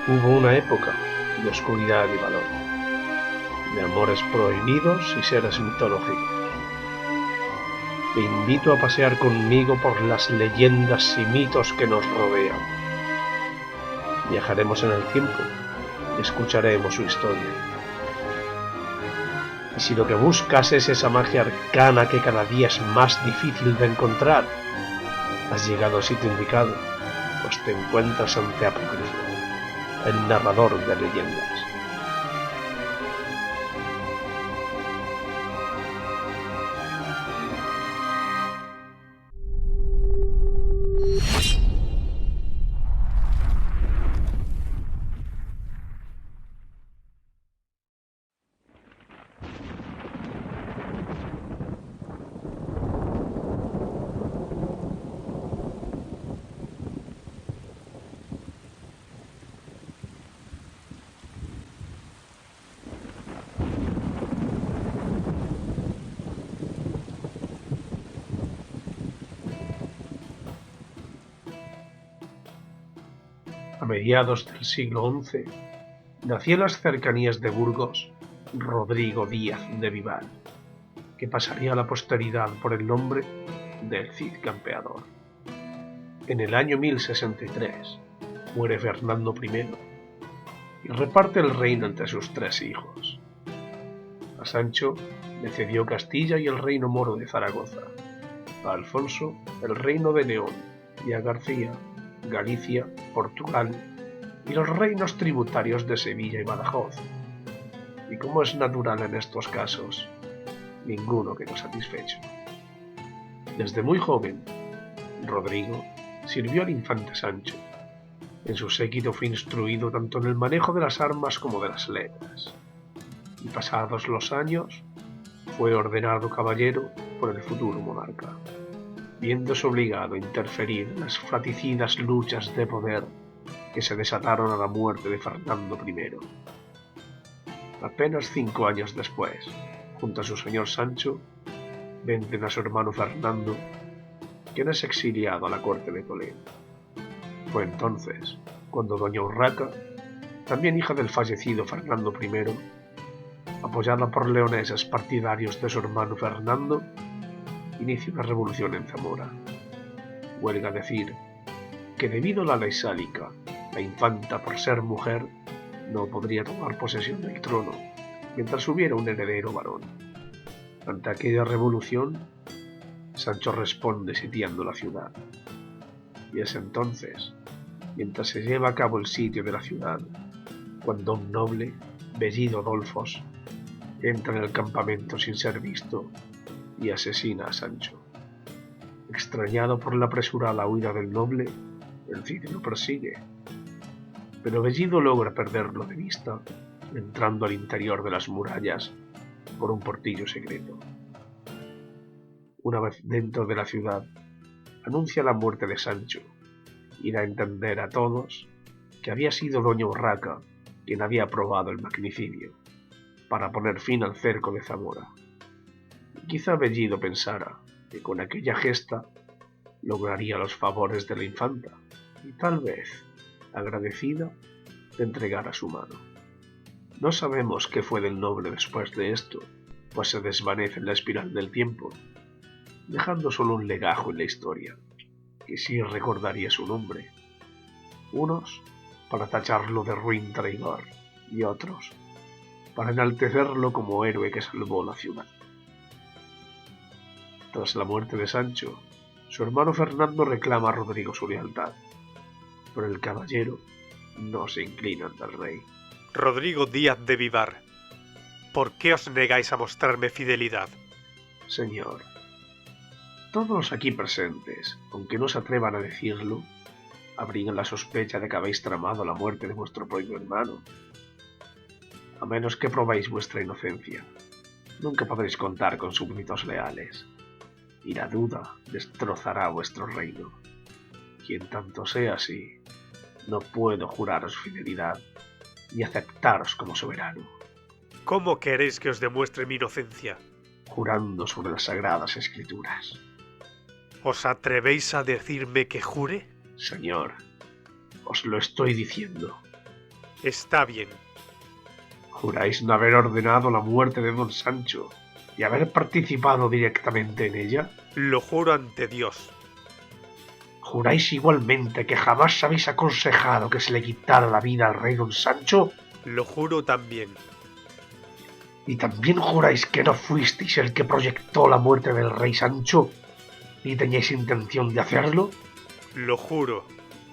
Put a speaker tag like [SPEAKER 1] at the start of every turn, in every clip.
[SPEAKER 1] Hubo una época de oscuridad y valor, de amores prohibidos y seres mitológicos. Te invito a pasear conmigo por las leyendas y mitos que nos rodean. Viajaremos en el tiempo y escucharemos su historia. Y si lo que buscas es esa magia arcana que cada día es más difícil de encontrar, has llegado al sitio indicado, pues te encuentras ante Apócrifo, el narrador de leyendas. A mediados del siglo XI, nació en las cercanías de Burgos Rodrigo Díaz de Vivar, que pasaría a la posteridad por el nombre del Cid Campeador. En el año 1063 muere Fernando I y reparte el reino entre sus tres hijos. A Sancho le cedió Castilla y el reino moro de Zaragoza, a Alfonso el reino de León y a García Galicia, Portugal y los reinos tributarios de Sevilla y Badajoz. Y como es natural en estos casos, ninguno quedó satisfecho. Desde muy joven, Rodrigo sirvió al infante Sancho. En su séquito fue instruido tanto en el manejo de las armas como de las letras. Y pasados los años, fue ordenado caballero por el futuro monarca, viéndose obligado a interferir en las fratricidas luchas de poder que se desataron a la muerte de Fernando I. Apenas 5 años después, junto a su señor Sancho, vencen a su hermano Fernando, quien es exiliado a la corte de Toledo. Fue entonces cuando doña Urraca, también hija del fallecido Fernando I, apoyada por leoneses partidarios de su hermano Fernando, inició una revolución en Zamora. Huelga decir que debido a la ley sálica, la infanta, por ser mujer, no podría tomar posesión del trono mientras hubiera un heredero varón. Ante aquella revolución, Sancho responde sitiando la ciudad. Y es entonces, mientras se lleva a cabo el sitio de la ciudad, cuando un noble, Bellido Dolfos, entra en el campamento sin ser visto y asesina a Sancho. Extrañado por la apresurada huida del noble, el Cid lo persigue, pero Bellido logra perderlo de vista, entrando al interior de las murallas por un portillo secreto. Una vez dentro de la ciudad, anuncia la muerte de Sancho y da a entender a todos que había sido doña Urraca quien había aprobado el magnicidio para poner fin al cerco de Zamora. Y quizá Bellido pensara que con aquella gesta lograría los favores de la infanta y tal vez, agradecida, le entregara su mano. No sabemos qué fue del noble después de esto, pues se desvanece en la espiral del tiempo, dejando solo un legajo en la historia, que sí recordaría su nombre. Unos para tacharlo de ruin traidor y otros para enaltecerlo como héroe que salvó la ciudad. Tras la muerte de Sancho, su hermano Fernando reclama a Rodrigo su lealtad, pero el caballero no se inclina ante el rey.
[SPEAKER 2] Rodrigo Díaz de Vivar, ¿por qué os negáis a mostrarme fidelidad?
[SPEAKER 1] Señor, todos los aquí presentes, aunque no se atrevan a decirlo, abrigan la sospecha de que habéis tramado la muerte de vuestro propio hermano. A menos que probéis vuestra inocencia, nunca podréis contar con súbditos leales, y la duda destrozará vuestro reino. Y en tanto sea así, no puedo juraros fidelidad y aceptaros como soberano.
[SPEAKER 2] ¿Cómo queréis que os demuestre mi inocencia?
[SPEAKER 1] Jurando sobre las sagradas escrituras.
[SPEAKER 2] ¿Os atrevéis a decirme que jure?
[SPEAKER 1] Señor, os lo estoy diciendo.
[SPEAKER 2] Está bien.
[SPEAKER 1] ¿Juráis no haber ordenado la muerte de don Sancho y haber participado directamente en ella?
[SPEAKER 2] Lo juro ante Dios.
[SPEAKER 1] ¿Juráis igualmente que jamás habéis aconsejado que se le quitara la vida al rey don Sancho?
[SPEAKER 2] Lo juro también.
[SPEAKER 1] ¿Y también juráis que no fuisteis el que proyectó la muerte del rey Sancho, ni teníais intención de hacerlo?
[SPEAKER 2] Lo juro.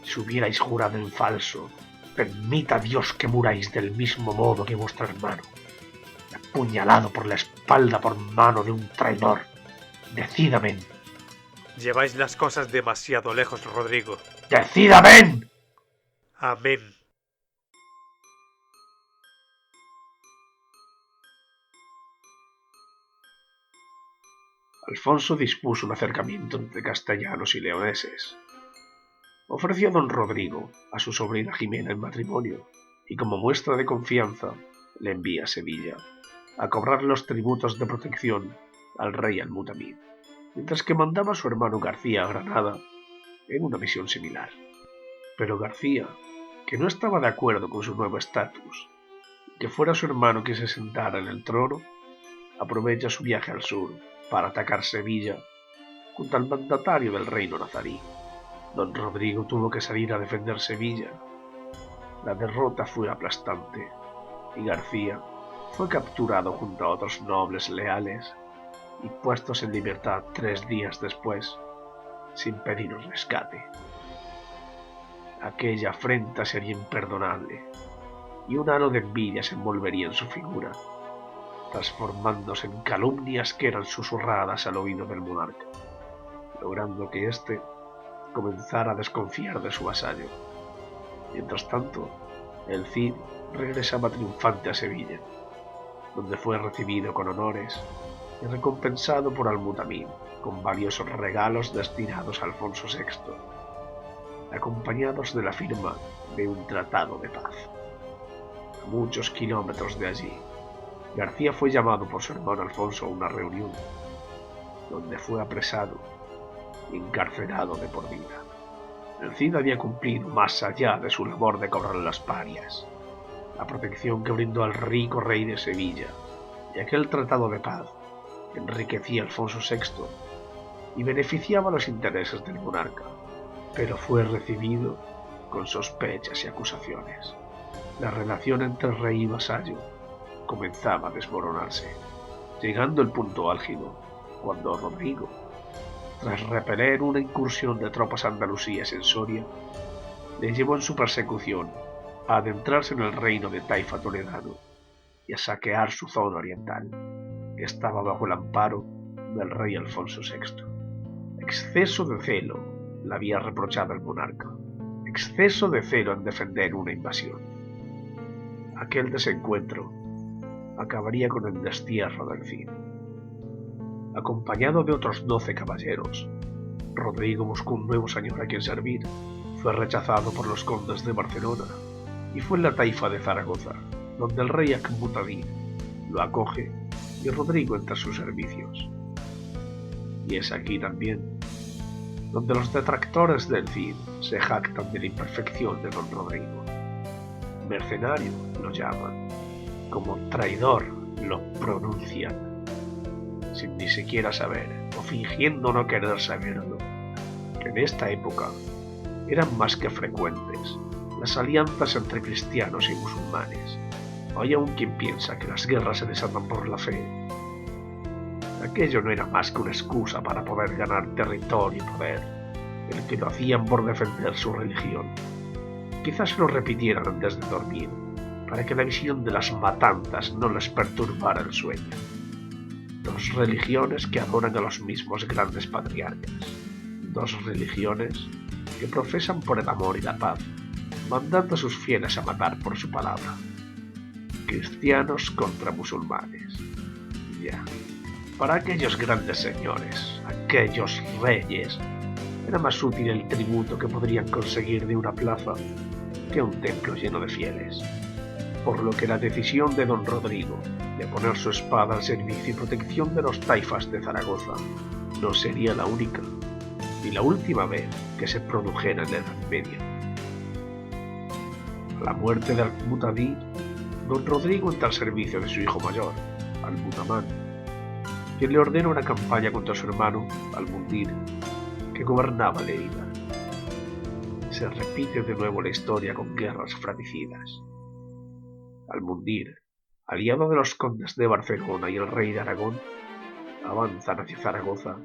[SPEAKER 1] Si hubierais jurado en falso, permita Dios que muráis del mismo modo que vuestro hermano, apuñalado por la espalda por mano de un traidor. ¡Decídame!
[SPEAKER 2] Lleváis las cosas demasiado lejos, Rodrigo.
[SPEAKER 1] ¡Decídame!
[SPEAKER 2] Amén.
[SPEAKER 1] Alfonso dispuso un acercamiento entre castellanos y leoneses. Ofreció a don Rodrigo a su sobrina Jimena en matrimonio y como muestra de confianza le envía a Sevilla a cobrar los tributos de protección al rey Al-Mutamid, mientras que mandaba a su hermano García a Granada en una misión similar. Pero García, que no estaba de acuerdo con su nuevo estatus y que fuera su hermano quien se sentara en el trono, aprovecha su viaje al sur para atacar Sevilla junto al mandatario del reino nazarí. Don Rodrigo tuvo que salir a defender Sevilla. La derrota fue aplastante y García fue capturado junto a otros nobles leales y puestos en libertad 3 días después, sin pedir un rescate. Aquella afrenta sería imperdonable y un halo de envidia se envolvería en su figura, transformándose en calumnias que eran susurradas al oído del monarca, logrando que éste comenzara a desconfiar de su vasallo. Mientras tanto, el Cid regresaba triunfante a Sevilla, donde fue recibido con honores y recompensado por Al-Mutamid con valiosos regalos destinados a Alfonso VI, acompañados de la firma de un tratado de paz. A muchos kilómetros de allí, García fue llamado por su hermano Alfonso a una reunión, donde fue apresado y encarcelado de por vida. El Cid había cumplido más allá de su labor de cobrar las parias, la protección que brindó al rico rey de Sevilla, y aquel tratado de paz enriquecía a Alfonso VI y beneficiaba los intereses del monarca, pero fue recibido con sospechas y acusaciones. La relación entre rey y vasallo comenzaba a desmoronarse, llegando el punto álgido cuando Rodrigo, tras repeler una incursión de tropas andalusíes en Soria, le llevó en su persecución a adentrarse en el reino de Taifa toledano y a saquear su zona oriental, que estaba bajo el amparo del rey Alfonso VI. Exceso de celo le había reprochado el monarca, exceso de celo en defender una invasión. Aquel desencuentro acabaría con el destierro del Cid. Acompañado de otros 12 caballeros, Rodrigo buscó un nuevo señor a quien servir. Fue rechazado por los condes de Barcelona y fue en la Taifa de Zaragoza, donde el rey Al-Mutamid lo acoge y Rodrigo entra a sus servicios. Y es aquí también donde los detractores del Cid se jactan de la imperfección de don Rodrigo. Mercenario lo llaman, como traidor lo pronuncian, sin ni siquiera saber, o fingiendo no querer saberlo, que en esta época eran más que frecuentes las alianzas entre cristianos y musulmanes. Hay aún quien piensa que las guerras se desatan por la fe. Aquello no era más que una excusa para poder ganar territorio y poder, el que lo hacían por defender su religión. Quizás lo repitieran antes de dormir, para que la visión de las matanzas no les perturbara el sueño. Dos religiones que adoran a los mismos grandes patriarcas, dos religiones que profesan por el amor y la paz, mandando a sus fieles a matar por su palabra. Cristianos contra musulmanes. Ya, para aquellos grandes señores, aquellos reyes, era más útil el tributo que podrían conseguir de una plaza que un templo lleno de fieles. Por lo que la decisión de don Rodrigo de poner su espada al servicio y protección de los taifas de Zaragoza no sería la única ni la última vez que se produjera en la Edad Media. A la muerte de Al-Muhtadí, don Rodrigo entra al servicio de su hijo mayor, Al-Mutamán, quien le ordena una campaña contra su hermano, Al-Mundir, que gobernaba Lérida. Se repite de nuevo la historia con guerras fratricidas. Al-Mundir, aliado de los condes de Barcelona y el rey de Aragón, avanzan hacia Zaragoza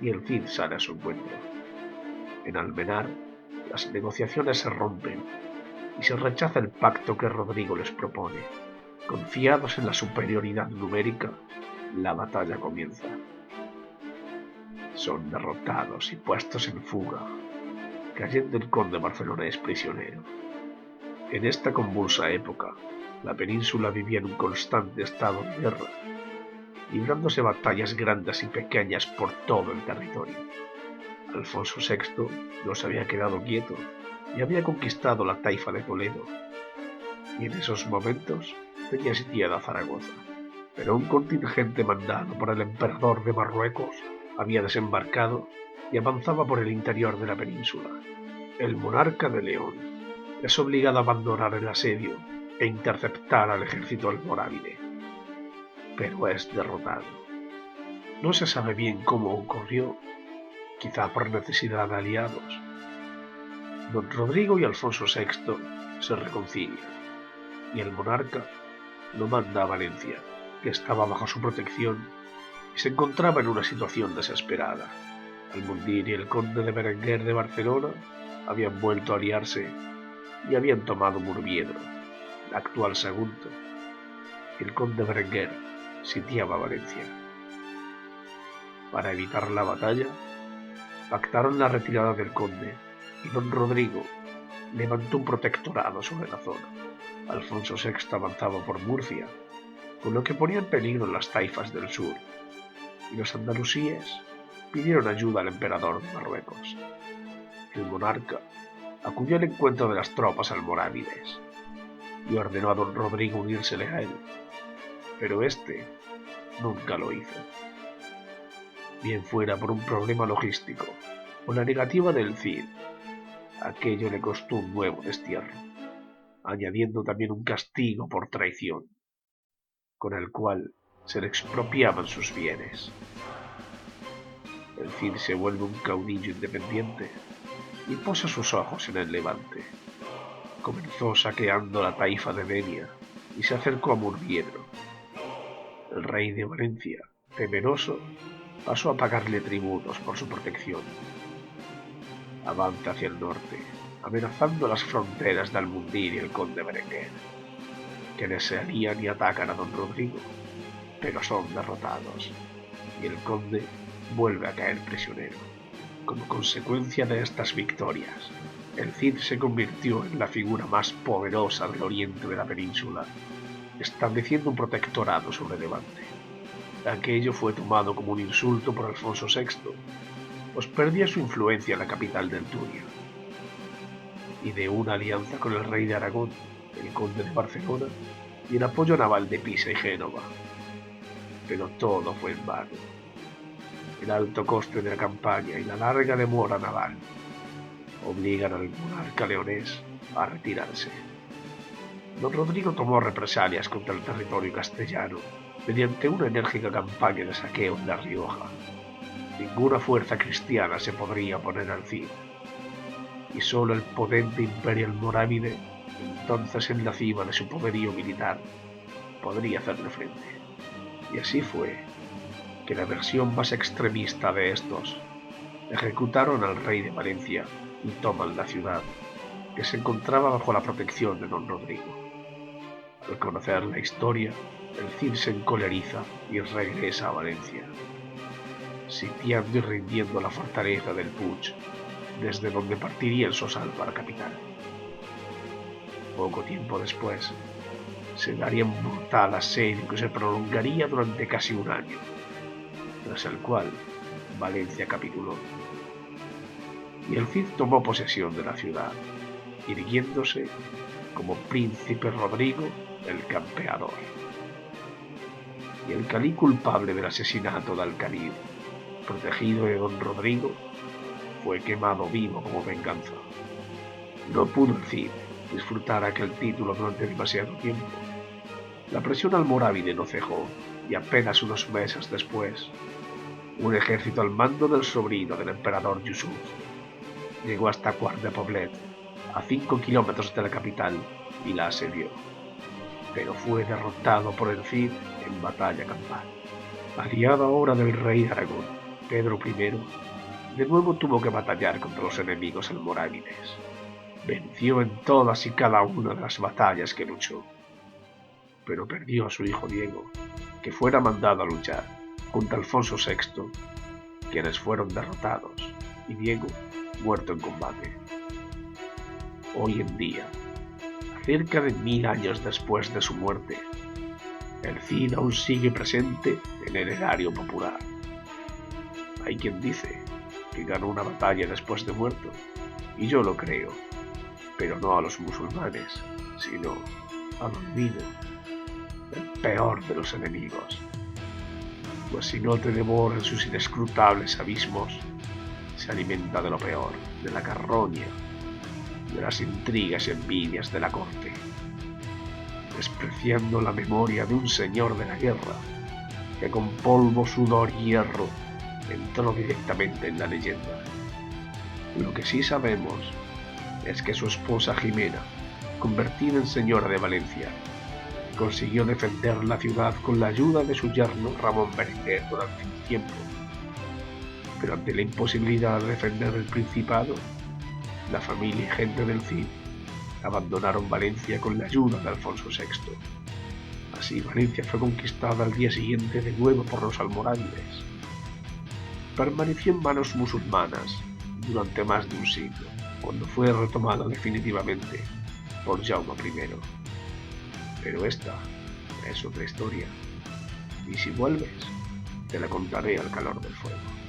[SPEAKER 1] y el Cid sale a su encuentro. En Almenar, las negociaciones se rompen y se rechaza el pacto que Rodrigo les propone. Confiados en la superioridad numérica, la batalla comienza. Son derrotados y puestos en fuga, cayendo el conde barcelonés prisionero. En esta convulsa época, la península vivía en un constante estado de guerra, librándose batallas grandes y pequeñas por todo el territorio. Alfonso VI no se había quedado quieto y había conquistado la taifa de Toledo, y en esos momentos tenía sitiada Zaragoza. Pero un contingente mandado por el emperador de Marruecos había desembarcado y avanzaba por el interior de la península. El monarca de León es obligado a abandonar el asedio e interceptar al ejército almorávide, pero es derrotado. No se sabe bien cómo ocurrió, quizá por necesidad de aliados. Don Rodrigo y Alfonso VI se reconcilian, y el monarca lo manda a Valencia, que estaba bajo su protección y se encontraba en una situación desesperada. Al-Mundir y el conde de Berenguer de Barcelona habían vuelto a aliarse y habían tomado Murviedro, el actual Sagunto, y el conde Berenguer sitiaba Valencia. Para evitar la batalla, pactaron la retirada del conde y don Rodrigo levantó un protectorado sobre la zona. Alfonso VI avanzaba por Murcia, con lo que ponía en peligro las taifas del sur, y los andalusíes pidieron ayuda al emperador de Marruecos. El monarca acudió al encuentro de las tropas almorávides y ordenó a don Rodrigo unírsele a él, pero éste nunca lo hizo. Bien fuera por un problema logístico o la negativa del Cid, aquello le costó un nuevo destierro, añadiendo también un castigo por traición, con el cual se le expropiaban sus bienes. El Cid se vuelve un caudillo independiente y posa sus ojos en el Levante. Comenzó saqueando la taifa de Denia y se acercó a Murviedro. El rey de Valencia, temeroso, pasó a pagarle tributos por su protección. Avanza hacia el norte, amenazando las fronteras de Al-Mundir y el conde Berenguer, quienes se alían y atacan a don Rodrigo, pero son derrotados, y el conde vuelve a caer prisionero. Como consecuencia de estas victorias, el Cid se convirtió en la figura más poderosa del oriente de la península, estableciendo un protectorado sobre Levante. Aquello fue tomado como un insulto por Alfonso VI, pues perdía su influencia en la capital del Turia, y de una alianza con el rey de Aragón, el conde de Barcelona, y el apoyo naval de Pisa y Génova. Pero todo fue en vano. El alto coste de la campaña y la larga demora naval obligan al monarca leonés a retirarse. Don Rodrigo tomó represalias contra el territorio castellano mediante una enérgica campaña de saqueo en La Rioja. Ninguna fuerza cristiana se podría oponer al Cid, y solo el potente imperio almorávide, entonces en la cima de su poderío militar, podría hacerle frente. Y así fue que la versión más extremista de estos ejecutaron al rey de Valencia y toman la ciudad, que se encontraba bajo la protección de don Rodrigo. Al conocer la historia, el Cid se encoleriza y regresa a Valencia, sitiando y rindiendo la fortaleza del Puig, desde donde partiría el Sosal para la capital. Poco tiempo después, se daría un brutal asedio que se prolongaría durante casi un año, tras el cual Valencia capituló. Y el Cid tomó posesión de la ciudad, irguiéndose como príncipe Rodrigo el Campeador. Y el calí culpable del asesinato de Alcarid, protegido de don Rodrigo, fue quemado vivo como venganza. No pudo el Cid disfrutar aquel título durante demasiado tiempo. La presión almorávide no cejó, y apenas unos meses después, un ejército al mando del sobrino del emperador Yusuf llegó hasta Quart de Poblet, a 5 kilómetros de la capital, y la asedió. Pero fue derrotado por el Cid en batalla campal. Aliado ahora del rey de Aragón, Pedro I, de nuevo tuvo que batallar contra los enemigos almorávides. Venció en todas y cada una de las batallas que luchó, pero perdió a su hijo Diego, que fuera mandado a luchar junto a Alfonso VI, quienes fueron derrotados, y Diego muerto en combate. Hoy en día, cerca de 1000 años después de su muerte, el Cid aún sigue presente en el erario popular. Hay quien dice que ganó una batalla después de muerto, y yo lo creo, pero no a los musulmanes, sino al olvido, el peor de los enemigos. Pues si no te devora en sus inescrutables abismos, se alimenta de lo peor, de la carroña, de las intrigas y envidias de la corte, despreciando la memoria de un señor de la guerra que con polvo, sudor y hierro entró directamente en la leyenda. Lo que sí sabemos es que su esposa Jimena, convertida en señora de Valencia, consiguió defender la ciudad con la ayuda de su yerno Ramón Berenguer durante un tiempo. Pero ante la imposibilidad de defender el principado, la familia y gente del Cid abandonaron Valencia con la ayuda de Alfonso VI. Así Valencia fue conquistada al día siguiente de nuevo por los almorávides. Permaneció en manos musulmanas durante más de un siglo, cuando fue retomada definitivamente por Jaume I. Pero esta es otra historia, y si vuelves, te la contaré al calor del fuego.